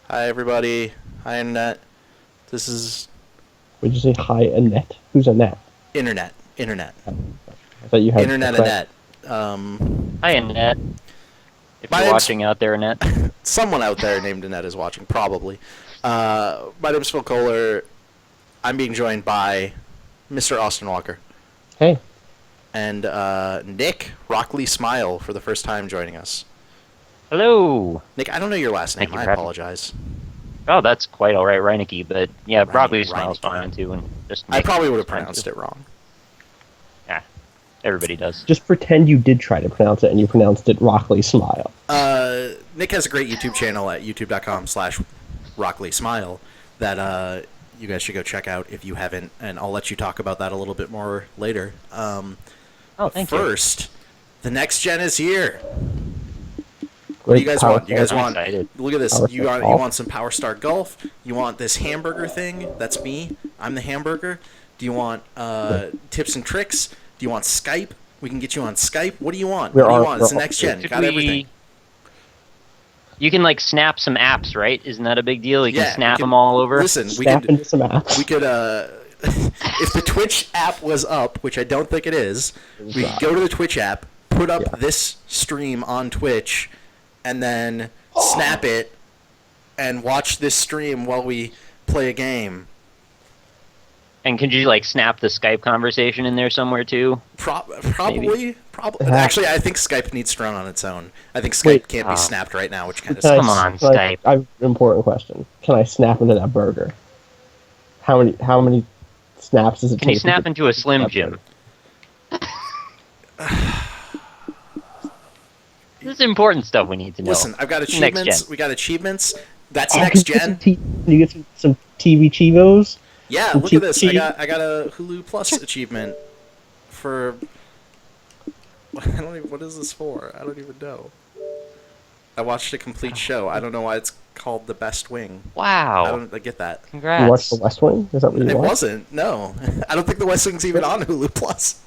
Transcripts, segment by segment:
Hi, everybody. Hi, Internet. This is Would you say hi, Annette? Who's Annette? Internet. Internet. I thought you had a Internet friend. Annette. Hi, Annette. If My you're name's... watching out there, Annette. Someone out there named Annette is watching, probably. My name's Phil Kohler. I'm being joined by Mr. Austin Walker. Hey, And Nick Rockley Smile for the first time joining us. Hello. Nick, I don't know your last name. Thank you I for having me. apologize. Oh, that's quite all right, Reineke. But yeah, broccoli Reineke. smiles fine too, and just I Nick probably would is have fine, pronounced too. it wrong. Yeah, everybody does. just pretend you did try to pronounce it and you pronounced it Rockley Smile. Nick has a great YouTube channel at youtube.com/RockleySmile that you guys should go check out if you haven't, and I'll let you talk about that a little bit more later. Oh, But thank you. first, the next gen is here. What do you guys want? You guys I'm want? excited. Look at this. Power You Star want? You Golf. want some Power Star Golf? You want this hamburger thing? That's me. I'm the hamburger. Do you want tips and tricks? Do you want Skype? We can get you on Skype. What do you want? What do you want? It's the next gen. Should Got everything. You can like snap some apps, right? Isn't that a big deal? You Yeah, can snap we could- them all over. Listen, we Snap could. into some apps. We could, if the Twitch app was up, which I don't think it is, we could go to the Twitch app, put up Yeah. this stream on Twitch, and then snap it and watch this stream while we play a game. And could you like snap the Skype conversation in there somewhere too? Probably. Yeah. Actually, I think Skype needs to run on its own. I think Skype Wait. can't be Oh. snapped right now, which kind of Can I sucks. Come on, s- can I- Skype. I have an important question. Can I snap into that burger? How many snaps does it Can you take? snap into a Slim Jim? This is important stuff we need to know. Listen, I've got Next achievements. gen. We got achievements. That's Oh, next can gen. you get some TV Chivos? Yeah, Some look at this. I cheap- got a Hulu Plus achievement for. I don't even. What is this for? I don't even know. I watched a complete show. I don't know why it's called The Best Wing. I Wow. don't. I get that. You Congrats. watched The West Wing? Is that what you It watched? wasn't. No, I don't think The West Wing's even on Hulu Plus.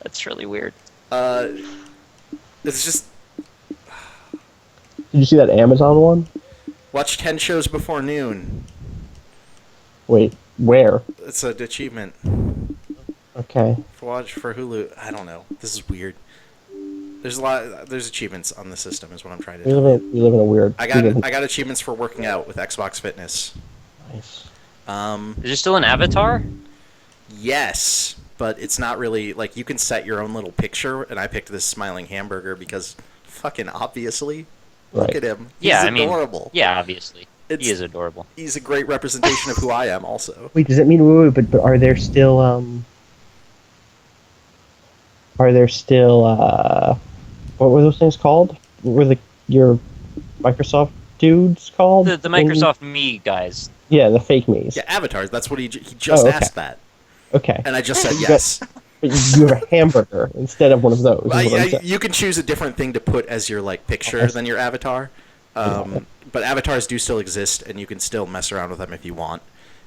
That's really weird. It's just Did you see that Amazon one? watch 10 shows before noon. Wait, where? It's an achievement Okay. for Hulu. I don't know. This is weird. There's a lot. There's achievements on the system. Is what I'm trying to We do. live in a weird. I got achievements for working out with Xbox Fitness. Nice. Is there still an avatar? Yes, but it's not really like you can set your own little picture, and I picked this smiling hamburger because fucking obviously, look Right. at him. He's Yeah, I mean, adorable. Yeah, obviously. It's- He is adorable. He's a great representation of who I am. Also, Wait, does it mean but are there still what were those things called? What were your Microsoft dudes called? The Microsoft Me guys. Yeah, the fake me's. yeah, avatars. That's what he just Oh, okay. asked that, Okay. and I just said You got- yes. But you have a hamburger instead of one of those. is what I'm saying. You can choose a different thing to put as your like picture Okay. than your avatar, Okay. but avatars do still exist, and you can still mess around with them if you want.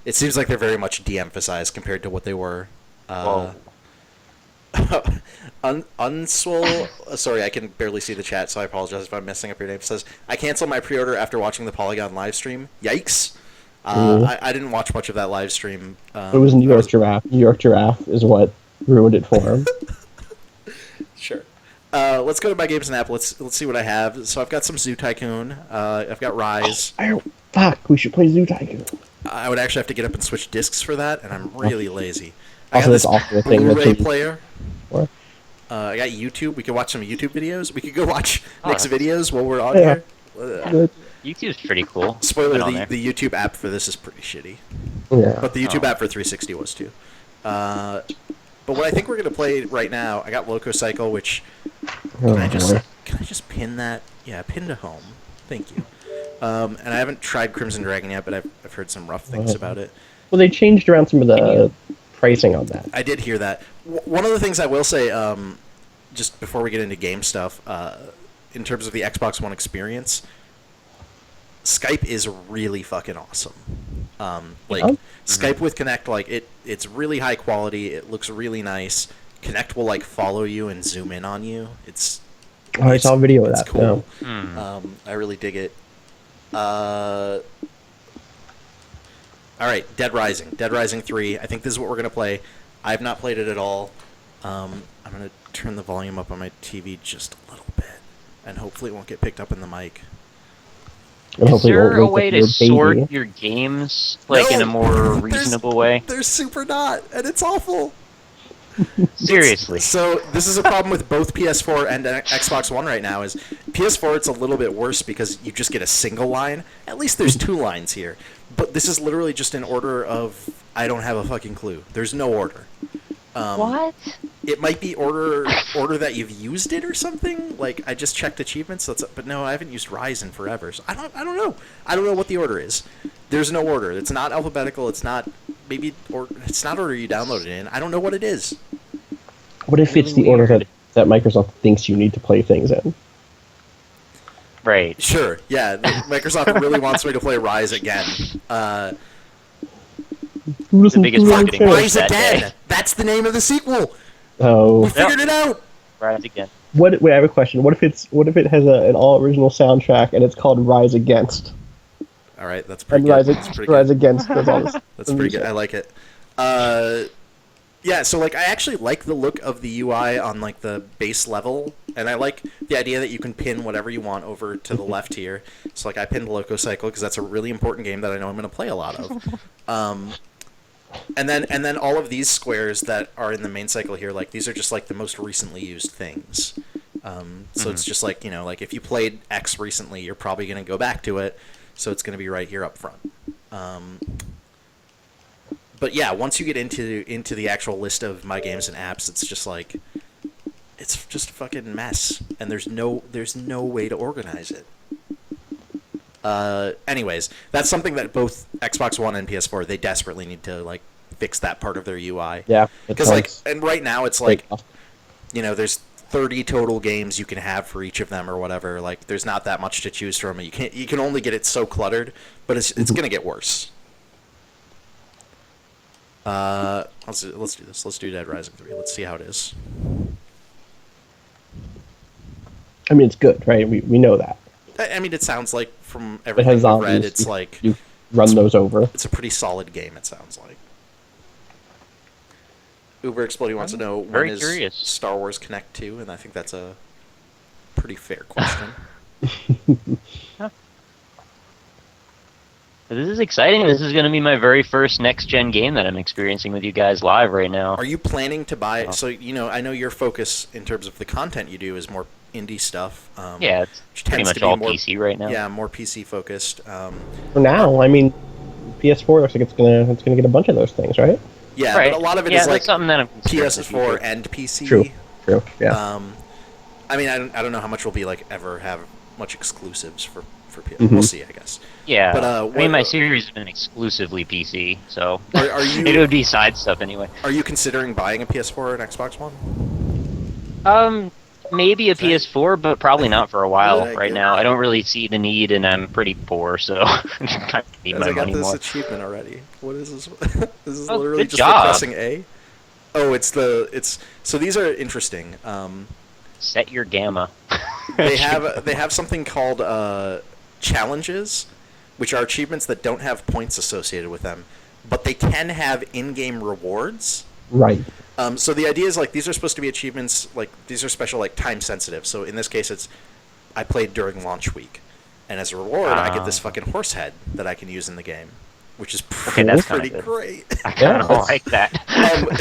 It seems like they're very much de-emphasized compared to what they were. Whoa. Unswole. Sorry, I can barely see the chat, so I apologize if I'm messing up your name. Says I canceled my pre-order after watching the Polygon live stream. Yikes! I didn't watch much of that live stream. It was New York Giraffe. New York Giraffe is what ruined it for him. Sure. Let's go to my games and app. Let's see what I have. So I've got some Zoo Tycoon. I've got Rise. Fuck, we should play Zoo Tycoon. I would actually have to get up and switch discs for that, and I'm really lazy. I Also, got this that's also a thing that Blu-ray you- player. What? I got YouTube. We could watch some YouTube videos. We could go watch Oh, Nick's that's- videos while we're on Yeah. here. YouTube's pretty cool. Spoiler: Been on the, there. the YouTube app for this is pretty shitty, Yeah. but the YouTube Oh. app for 360 was too. But what I think we're gonna play right now, I got Loco Cycle, which Oh, can I boy. just pin that? Yeah, pin to home. Thank you. And I haven't tried Crimson Dragon yet, but I've heard some rough things about it. Well, they changed around some of the pricing on that. I did hear that. One of the things I will say, just before we get into game stuff, in terms of the Xbox One experience, Skype is really fucking awesome. Yeah? Skype with Connect, it's really high quality. It looks really nice. Connect will follow you and zoom in on you. It's Oh, I saw a video of It's that. cool. No. I really dig it. All right, Dead Rising. Dead Rising 3. I think this is what we're going to play. I have not played it at all. I'm going to turn the volume up on my TV just a little bit, and hopefully it won't get picked up in the mic. And Is hopefully it there won't a wake way up to your sort baby. your games like in a No! more reasonable way? There's super not, and it's awful. Seriously. So this is a problem with both PS4 and Xbox One right now. Is PS4 it's a little bit worse because you just get a single line. At least there's two lines here, but this is literally just in order of I don't have a fucking clue. There's no order. What? It might be order that you've used it or something. Like I just checked achievements, but no, I haven't used Rise in forever. So I don't know. I don't know what the order is. There's no order. It's not alphabetical. It's not it's not order you downloaded it in. I don't know what it is. What if it's the Really order weird. that Microsoft thinks you need to play things in? Right. Sure. Yeah. Microsoft really wants me to play Rise again. Who doesn't biggest do marketing that? push. Rise that again. day. That's the name of the sequel. Oh. We figured it out. Rise again. Wait, I have a question. What if it has an all original soundtrack and it's called Rise Against? All right. That's pretty And good. That's pretty Rise good. Against does all this. That's pretty good. I like it. Yeah, so like I actually like the look of the UI on like the base level, and I like the idea that you can pin whatever you want over to the left here. So like I pinned Loco Cycle because that's a really important game that I know I'm going to play a lot of. And then all of these squares that are in the main cycle here, like these are just like the most recently used things. So it's just like, you know, like if you played X recently, you're probably going to go back to it. So it's going to be right here up front. But yeah, once you get into the actual list of my games and apps, it's just like it's just a fucking mess, and there's no way to organize it. Anyways, that's something that both Xbox One and PS4 they desperately need to like fix that part of their UI. Yeah. Because like, and right now it's like, you know, there's 30 total games you can have for each of them or whatever. Like, there's not that much to choose from. You can only get it so cluttered, but it's gonna get worse. Let's do this. Let's do Dead Rising 3. Let's see how it is. I mean, it's good, right? We know that. I mean, it sounds like from It everything has I've zombies. read, it's like You run those over. it's a pretty solid game. It sounds like. Uber Exploding wants to know when very is curious. Star Wars Connect 2, and I think that's a pretty fair question. This is exciting. This is going to be my very first next-gen game that I'm experiencing with you guys live right now. Are you planning to buy? So you know, I know your focus in terms of the content you do is more indie stuff. Yeah, it's which pretty tends much to be all more, PC right now. Yeah, more PC focused. For now, I mean, PS4 looks like it's gonna get a bunch of those things, right? Yeah, Right. but a lot of it yeah, is that's like something that I'm considering in the PS4 future. and PC. True. Yeah. I mean, I don't know how much we'll be like ever have much exclusives for PS. Mhm. We'll see, I guess. Yeah, But, I mean, my series has been exclusively PC, so Are you- it would be side stuff anyway. Are you considering buying a PS4 or an Xbox One? Maybe a PS4, but probably not for a while Did I right get- now. I don't really see the need, and I'm pretty poor, so I kind of need Guys, my I got money this more. achievement already. What is this? This is Oh, literally good just job. for pressing A. Oh, it's so these are interesting. Set your gamma. They have something called challenges, which are achievements that don't have points associated with them, but they can have in-game rewards. Right. So the idea is like these are supposed to be achievements, like these are special, like time sensitive. So in this case, it's I played during launch week, and as a reward, I get this fucking horse head that I can use in the game, which is Okay, that's pretty kinda good. great. I kind of Yeah. like that.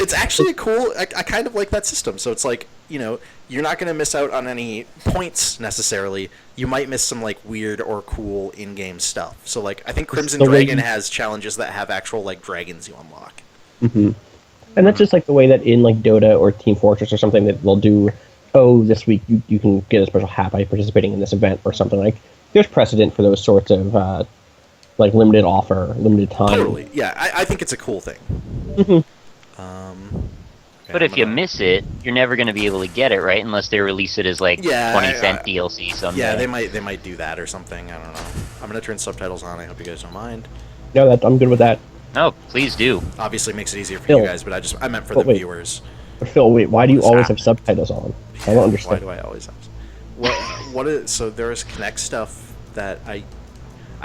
It's actually a cool. I kind of like that system. So it's like, you know, you're not going to miss out on any points necessarily. You might miss some like weird or cool in-game stuff. So like, I think Crimson the way Dragon you- has challenges that have actual like dragons you unlock. hmm And that's just like the way that in like Dota or Team Fortress or something that they'll do. Oh, this week you can get a special hat by participating in this event or something like. There's precedent for those sorts of like limited offer, limited time. Totally, yeah. I think it's a cool thing. Mhm. Okay, But I'm if you gonna- miss it, you're never going to be able to get it, right? Unless they release it as like Yeah, 20-cent DLC someday. yeah, they might do that or something. I don't know. I'm gonna turn subtitles on. I hope you guys don't mind. No, I'm good with that. No, please do. Obviously, it makes it easier for Phil. you guys, but I meant for But the wait. viewers. But Phil, wait, why do you What's always that? have subtitles on? I don't Why understand. do I always have? what is so there is Connect stuff that I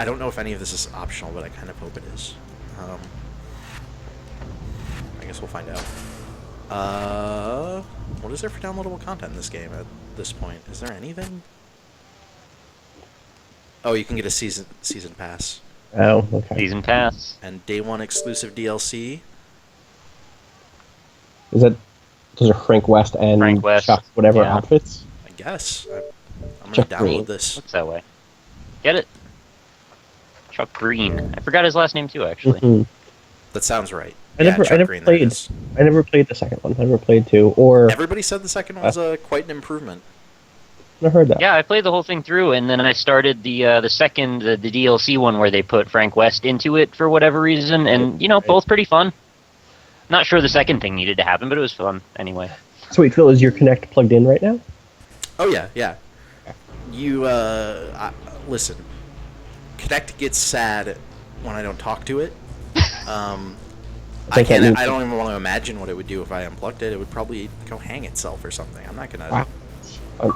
don't know if any of this is optional, but I kind of hope it is. I guess we'll find out. What is there for downloadable content in this game at this point? Is there anything? Oh, you can get a season pass. Oh, okay. Season pass. And day one exclusive DLC. Is that those are Frank West and Frank West, Chuck whatever yeah. outfits? I guess. I'm gonna Chuck download Green. this. Looks that way. Get it? Chuck Green. I forgot his last name too, actually. Mhm. That sounds right. I Yeah, never Chuck Green, there it played. is. I never played the second one. I never played 2 or. Everybody said the second one was quite an improvement. Never heard that. Yeah, I played the whole thing through, and then I started the second, the DLC one where they put Frank West into it for whatever reason, and both pretty fun. Not sure the second thing needed to happen, but it was fun anyway. Sweet Phil, is your Connect plugged in right now? Oh yeah. You listen. Connect gets sad when I don't talk to it. I can't. I don't even want to imagine what it would do if I unplugged it. It would probably go hang itself or something. I'm not gonna. Wow. You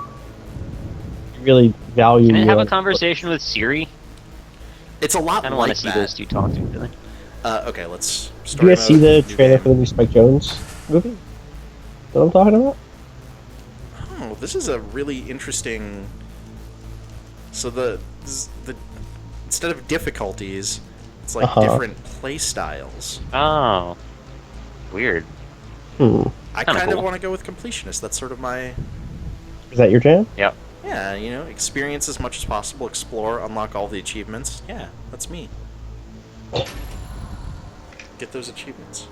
really value. Can it have your- a conversation with Siri? It's a lot I don't like want to see that. those two talk to each other. Okay, let's. Did you guys see the new trailer game. for the new Spike Jones movie? What I'm talking about? Oh, this is a really interesting. So the instead of difficulties, it's like different play styles. Oh. Weird. I Kinda kind of cool. want to go with completionist. That's sort of my. Is that your jam? Yep. Yeah, experience as much as possible, explore, unlock all the achievements. Yeah, that's me. Get those achievements.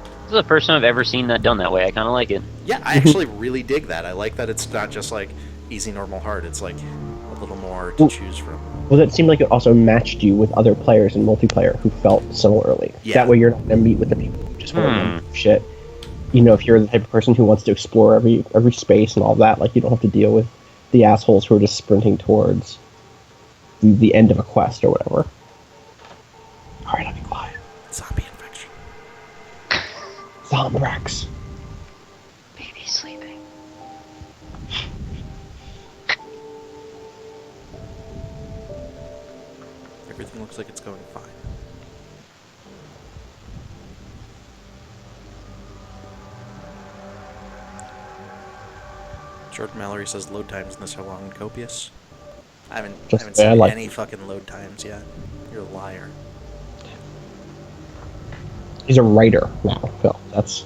This is the first time I've ever seen that done that way. I kind of like it. Yeah, I actually really dig that. I like that it's not just like easy, normal, hard. It's like a little more to choose from. Well, that seemed like it also matched you with other players in multiplayer who felt similarly. Yeah. That way you're not going to meet with the people who just want to do shit. If you're the type of person who wants to explore every space and all that, like, you don't have to deal with the assholes who are just sprinting towards the end of a quest or whatever. Alright, I'll be quiet. Zombie infection. Zombrax. Baby sleeping. Everything looks like it's going fine. Jordan Mallory says load times in this are long and copious. I haven't Just seen like any fucking load times yet. You're a liar. He's a writer now, Phil. That's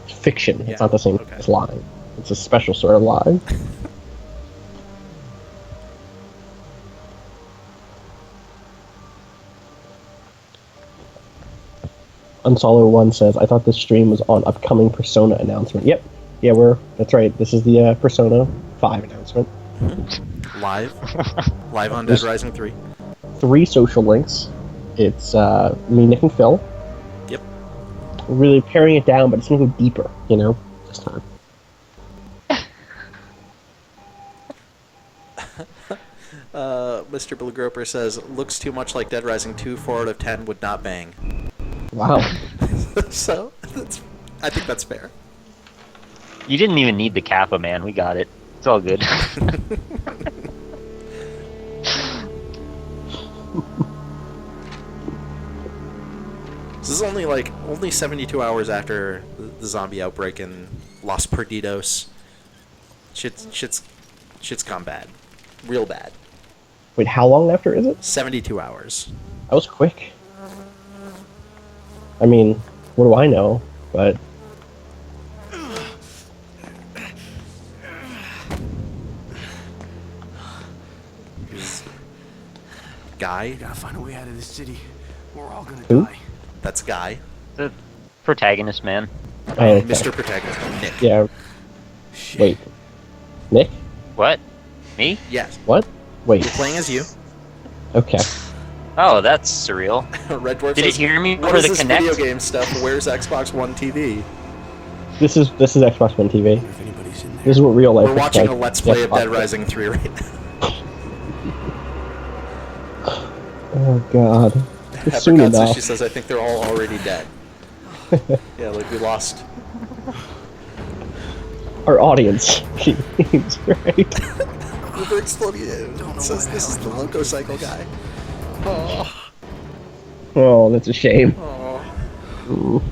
fiction. Yeah, It's not the same okay. as lying. It's a special sort of lie. Unsolo1 says, I thought this stream was on upcoming Persona announcement. Yep. Yeah, that's right. This is the Persona 5 announcement. Live on Dead Rising 3. 3 social links. It's me, Nick, and Phil. Yep. We're really paring it down, but it's going to go deeper, this time. Mr. Blue Groper says, looks too much like Dead Rising 2, 4 out of 10 would not bang. Wow. So, I think that's fair. You didn't even need the Kappa, man. We got it. It's all good. This is only 72 hours after the zombie outbreak in Los Perdidos. Shit's gone bad. Real bad. Wait, how long after is it? 72 hours. That was quick. I mean, what do I know? But Guy? Gotta find a way out of this city. We're all gonna Who? die. That's Guy. The protagonist, man. okay. Mr. Protagonist. Nick. Yeah. Shit. Wait. Nick? What? Me? Yes. What? Wait. You're playing as you. Okay. Oh, that's surreal. Red Dwarf Did says, it hear me what for is the this Kinect? video game stuff? Where's Xbox One TV? This is Xbox One TV. Wonder if anybody's in there. This is what real life We're is watching like. a Let's Play of Xbox Dead One. Rising 3 right now. Oh god. It's soon Apricot says, enough. she says, I think they're all already dead. Yeah, like we lost. Our audience. Jeez, right? Uber Explodion says this is the Loco Cycle guy. Oh. Oh, that's a shame. Oh. Ooh.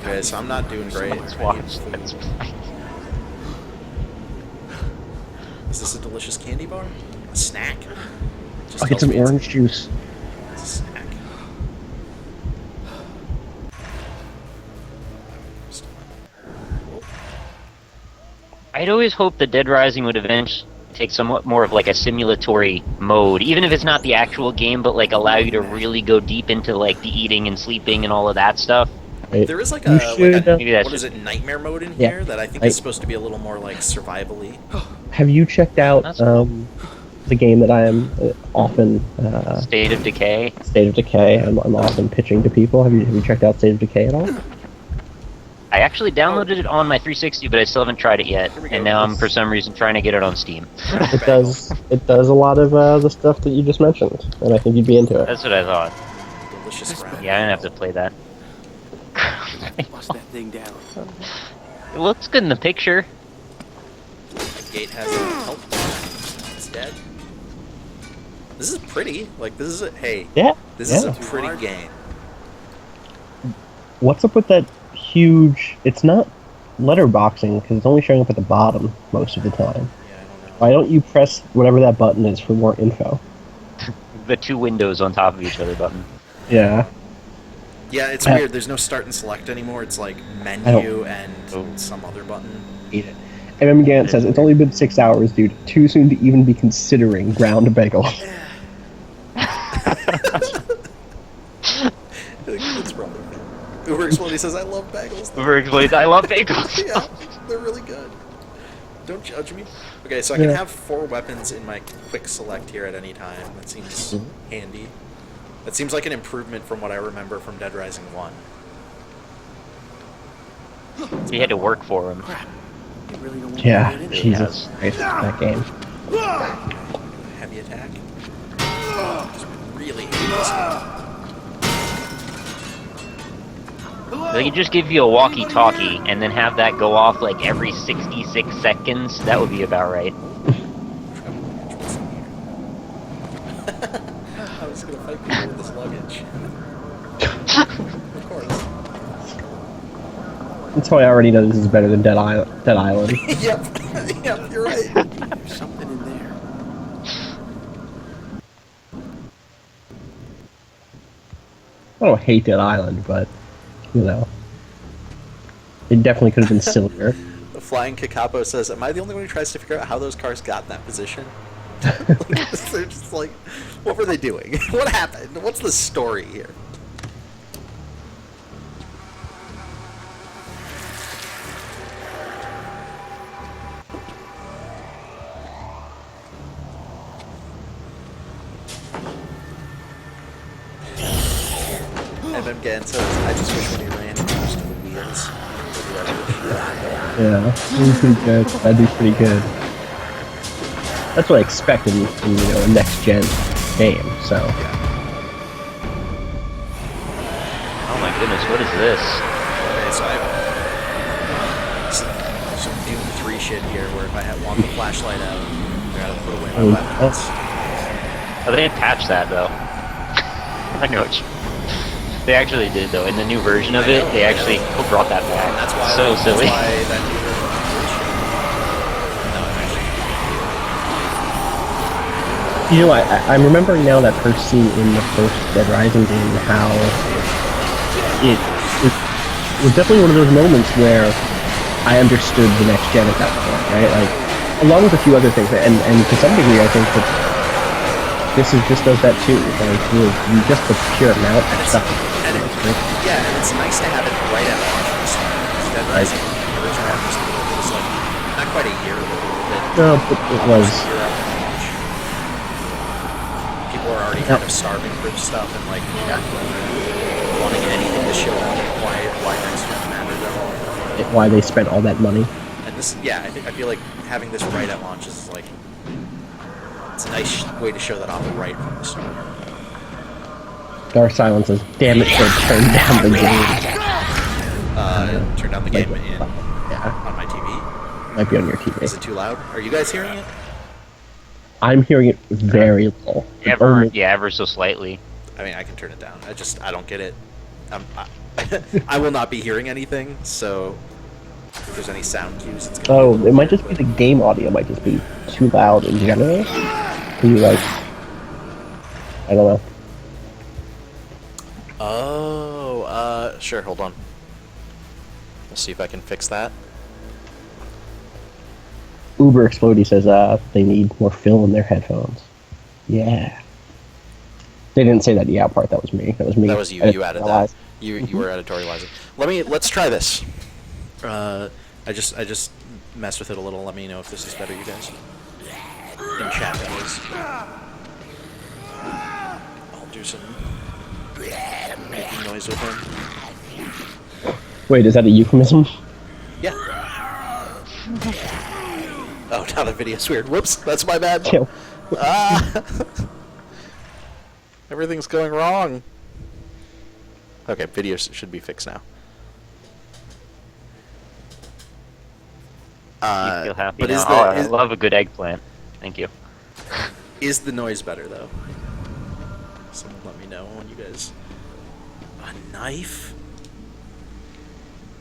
Okay, so I'm not doing great. Let's watch. That's Is this a delicious candy bar? A snack? Just I'll get tells some me it's- orange juice. It's a snack. I'd always hoped that Dead Rising would eventually take somewhat more of like a simulatory mode, even if it's not the actual game, but like allow you to really go deep into like the eating and sleeping and all of that stuff. Right. There is like You a, should, like Maybe a that's what is just- it, nightmare mode in Yeah. here that I think I- is supposed to be a little more like survival-y. Have you checked out That's cool. the game that I am often State of Decay. State of Decay? I'm often pitching to people. Have you checked out State of Decay at all? I actually downloaded it on my 360, but I still haven't tried it yet. Here we go. And now I'm for some reason trying to get it on Steam. It does a lot of the stuff that you just mentioned, and I think you'd be into it. That's what I thought. Delicious round. Yeah, I didn't have to play that. Bust that thing down. It looks good in the picture. The gate has a help. It's dead. This is pretty. Like this is a Yeah. This is yeah. a pretty game. What's up with that huge? It's not letterboxing because it's only showing up at the bottom most of the time. Yeah, I don't know. Why don't you press whatever that button is for more info? The two windows on top of each other button. Yeah. Yeah, it's Uh, weird. There's no start and select anymore. It's like I menu don't- and some other button. Hate it. MM Gant says it's only been 6 hours, dude. Too soon to even be considering ground bagels. It's wrong. Uber Exploding says I love bagels. Uber explains, I love bagels. Yeah, they're really good. Don't judge me. Okay, so I can Yeah. have 4 weapons in my quick select here at any time. That seems handy. That seems like an improvement from what I remember from Dead Rising 1. You had to work for him. You really don't want Yeah, to get in it. Jesus Christ, that game. Heavy attack. Just really hate this game. They could just give you a walkie-talkie and then have that go off like every 66 seconds. That would be about right. I was gonna fight people with this luggage. Of course. That's how I already know this is better than Dead Island. Yep. Yep, you're right. There's something in there. I don't hate Dead Island, but you know, it definitely could have been sillier. The Flying Kakapo says, am I the only one who tries to figure out how those cars got in that position? They're just like, what were they doing? What happened? What's the story here? MM Gan says, I just wish when he ran, he used the wheels. Yeah, that'd be pretty good. That'd be pretty good. That's what I expect in a next gen game. So Oh my goodness, what is this? Okay, so I have some Doom 3 shit here where if I want the flashlight out, I gotta put away my weapons. Oh, they didn't patch that though. I know what you... They actually did though. In the new version of it, they actually brought that back. That's why, So silly. That's why that new version no, actually. you know, I'm remembering now that first scene in the first Dead Rising game, how it was definitely one of those moments where I understood the next gen at that point, right? Like, along with a few other things, and to some degree, I think that this does that too. Like, just the pure amount of stuff. Yeah, and it's nice to have it right at launch this time. Because Dead Rising, the original one was like not quite a year old. No, but it was. A year after launch. People are already kind of starving for stuff and like wanting anything to show them why next gen mattered at all. Why they spent all that money. And this, yeah, I feel like having this right at launch is like it's a nice way to show that off right from the start. Dark Silence says, damn it, should turn down the game. Turn down the game Like, in yeah, on my TV. might be on your TV. Is it too loud? Are you guys hearing it? I'm hearing it very low. Ever so slightly. I mean, I can turn it down. I don't get it. I will not be hearing anything, so if there's any sound cues, it's gonna Oh, it might just be the game audio might just be too loud in general. Can you like, I don't know. Oh, sure, hold on. We'll see if I can fix that. Uber Explodey says they need more fill in their headphones. Yeah. They didn't say that yeah part. That was me. That was me. That was you. You added that. You were editorializing. Let's try this. I just messed with it a little. Let me know if this is better, you guys. In chat, that is. I'll do some making noise with him. Wait, is that a euphemism? Yeah. Oh, now the video's weird. Whoops, that's my bad. Yeah. Everything's going wrong. Okay, video should be fixed now. You feel happy but now? I love a good eggplant. Thank you. Is the noise better, though? Someone let me know when you guys... A knife?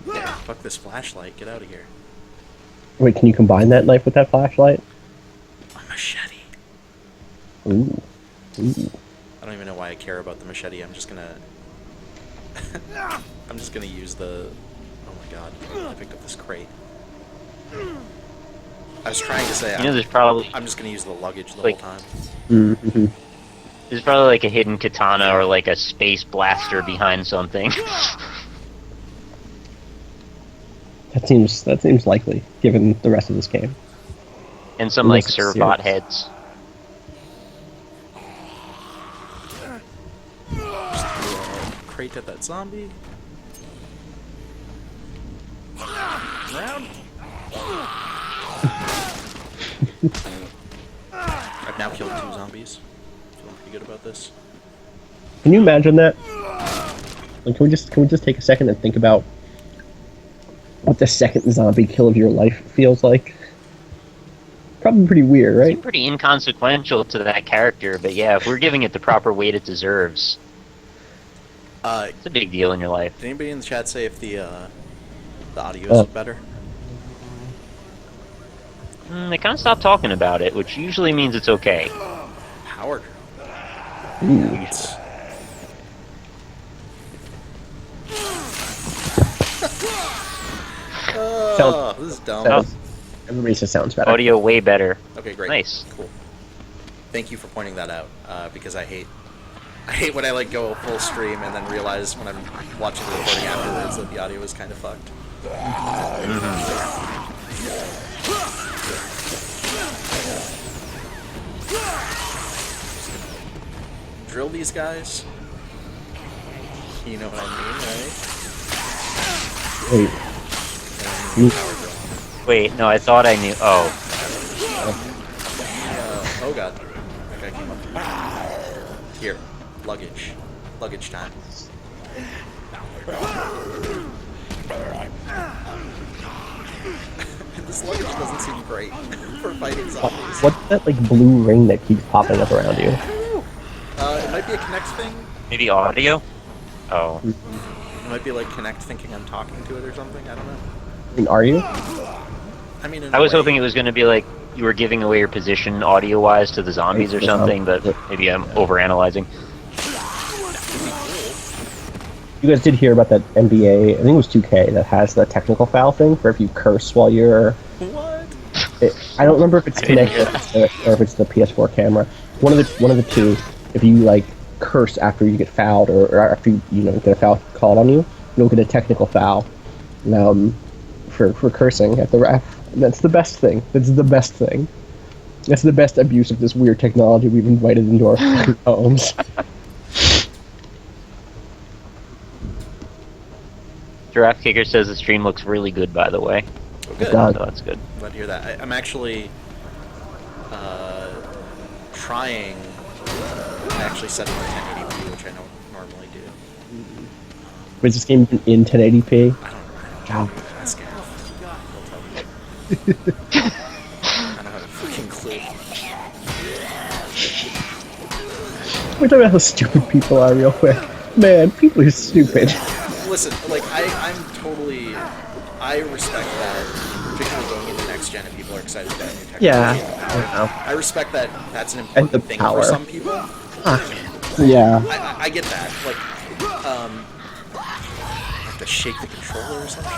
Yeah, fuck this flashlight. Get out of here. Wait, can you combine that knife with that flashlight? A machete. Ooh. Ooh. I don't even know why I care about the machete. I'm just gonna... I'm just gonna use the... Oh my god. I picked up this crate. I was trying to say... There's probably... I'm just gonna use the luggage the like, whole time. Mm-hmm. There's probably like a hidden katana or like a space blaster behind something. That seems likely, given the rest of this game. And some like Unless it's servbot serious. heads. Crate at that zombie. Round. I've now killed 2 zombies. Feeling pretty good about this. Can you imagine that? Like, can we just take a second and think about what the second zombie kill of your life feels like? Probably pretty weird, right? It's pretty inconsequential to that character, but yeah, if we're giving it the proper weight it deserves, it's a big deal in your life. Did anybody in the chat say if the audio is better? They kind of stopped talking about it, which usually means it's okay. Power. Ooh. This is dumb. Sounds, everybody says sounds better. Audio way better. Okay, great. Nice. Cool. Thank you for pointing that out, because I hate when I like go full stream and then realize when I'm watching the recording afterwards that the audio is kind of fucked. Drill these guys. You know what I mean, right? Wait. Power drill. Wait, no, I thought I knew. Oh. Oh god. That guy came up. Here. Luggage. Luggage time. This luggage doesn't seem great for fighting zombies. What's that like blue ring that keeps popping up around you? It might be a Connect thing. Maybe audio? Oh. It might be like Connect thinking I'm talking to it or something. I don't know. I mean, are you? I mean, in I a was way. hoping it was going to be like you were giving away your position audio-wise to the zombies or something, but maybe I'm overanalyzing. You guys did hear about that NBA, I think it was 2K, that has the technical foul thing for if you curse while you're... What? I don't remember if it's I didn't hear connected or if it's the PS4 camera. One of the two. If you like curse after you get fouled or after you get a foul called on you, you'll get a technical foul for cursing at the ref. And that's the best thing. That's the best thing. That's the best abuse of this weird technology we've invited into our fucking homes. Giraffe Kicker says the stream looks really good, by the way. Oh, good. God. So that's good. Glad to hear that. I'm actually trying to actually set it to 1080p, which I don't normally do. Was this game in 1080p? I don't God. ask Gav. He'll tell me. I don't have a fucking clue. We're talking about how stupid people are real quick. Man, people are stupid. Listen, like I respect that, particularly going into next gen and people are excited about new technology. Yeah, and the power. I know. I respect that. That's an And the important thing power. for some people. Yeah. I get that. Like have to shake the controller or something.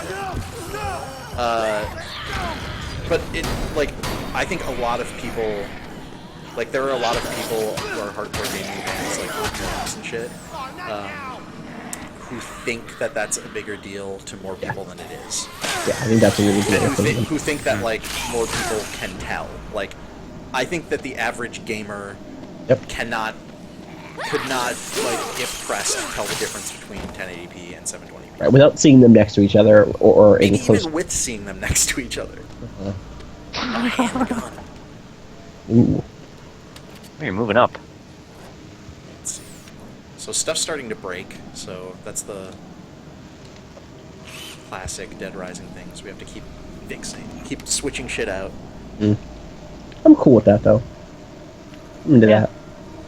But it, like, I think a lot of people, like, there are a lot of people who are hardcore gaming fans, like, games and shit, who think that that's a bigger deal to more people than it is. Yeah, I think that's a really good thing. Who think that, like, more people can tell. Like, I think that the average gamer could not, like, if pressed, tell the difference between 1080p and 720p. Right, without seeing them next to each other or in Maybe close. even with seeing them next to each other. Ooh. You're moving up. Let's see. So stuff's starting to break, so that's the classic Dead Rising things. We have to keep fixing, keep switching shit out. I'm cool with that though. I'm into that.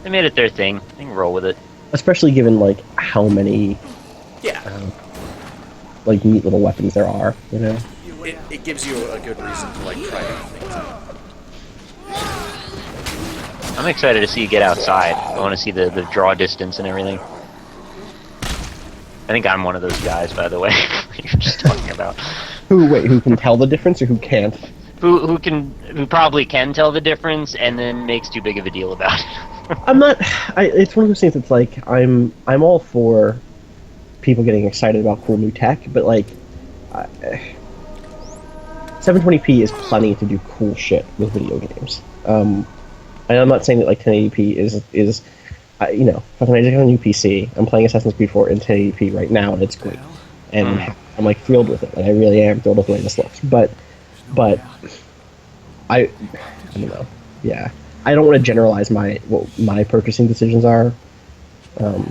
They made it their thing. They can roll with it. Especially given like how many Yeah. like neat little weapons there are, you know? It gives you a good reason to like try new things out. I'm excited to see you get outside. I want to see the draw distance and everything. I think I'm one of those guys, by the way. You're just talking about Who can tell the difference or who can't? who probably can tell the difference and then makes too big of a deal about it. I'm not. It's one of those things that's like I'm all for people getting excited about cool new tech, but like 720p is plenty to do cool shit with video games. And I'm not saying that like 1080p is you know, fucking I just got a new PC. I'm playing Assassin's Creed 4 in 1080p right now, and it's great. And I'm like thrilled with it. Like I really am thrilled with the way this looks. But I don't know. Yeah, I don't want to generalize what my purchasing decisions are. I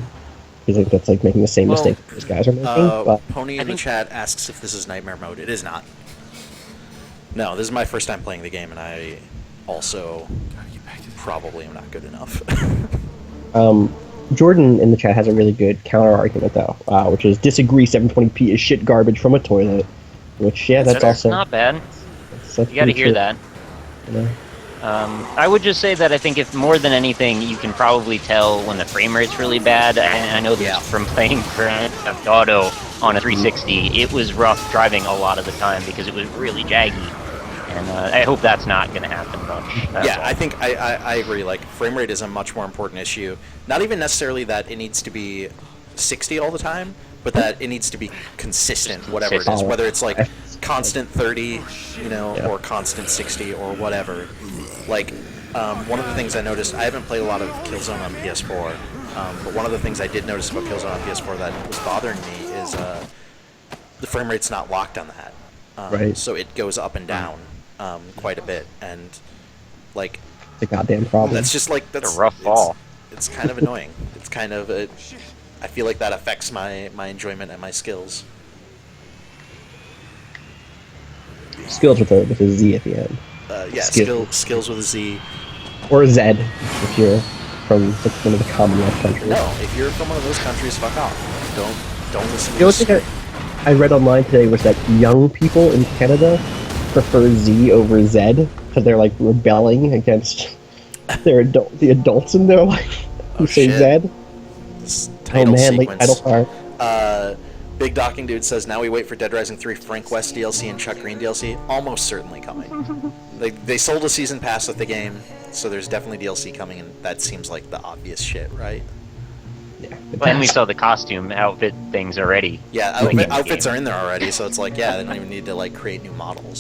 think that's like making the same mistake these guys are making. But Pony in the chat asks if this is nightmare mode. It is not. No, this is my first time playing the game, and I also probably am not good enough. Jordan in the chat has a really good counter argument though, which is disagree 720p is shit garbage from a toilet. Which that's also not bad. You You got to hear that. You know? I would just say that I think if more than anything, you can probably tell when the frame rate's really bad. And I know this from playing Grand Theft Auto on a 360. It was rough driving a lot of the time because it was really jaggy. And I hope that's not going to happen much. Yeah, I think I agree. Like, frame rate is a much more important issue. Not even necessarily that it needs to be 60 all the time, but that it needs to be consistent, whatever it is. Whether it's like constant 30, you know, or constant 60 or whatever. Like, one of the things I noticed, I haven't played a lot of Killzone on PS4, but one of the things I did notice about Killzone on PS4 that was bothering me is the frame rate's not locked on that. Right. So it goes up and down quite a bit, and like it's a goddamn problem. that's just like that's a rough fall. It's kind of annoying. It's kind of I feel like that affects my enjoyment and my skills. Skills with a Z at the end. Yeah, skills with a Z. Or a Z if you're from one of the Commonwealth countries. No, if you're from one of those countries, fuck off. Don't listen to The only this. thing I read online today was that young people in Canada prefer Z over Z because they're like rebelling against the adults in their life who say shit. Z. This title late sequence. title card. Big Docking Dude says, now we wait for Dead Rising 3 Frank West DLC and Chuck Green DLC. Almost certainly coming. They sold a season pass with the game, so there's definitely DLC coming, and that seems like the obvious shit, right? Yeah. And we saw the costume outfit things already. Yeah, outfits are in there already, so it's like, yeah, they don't even need to like create new models.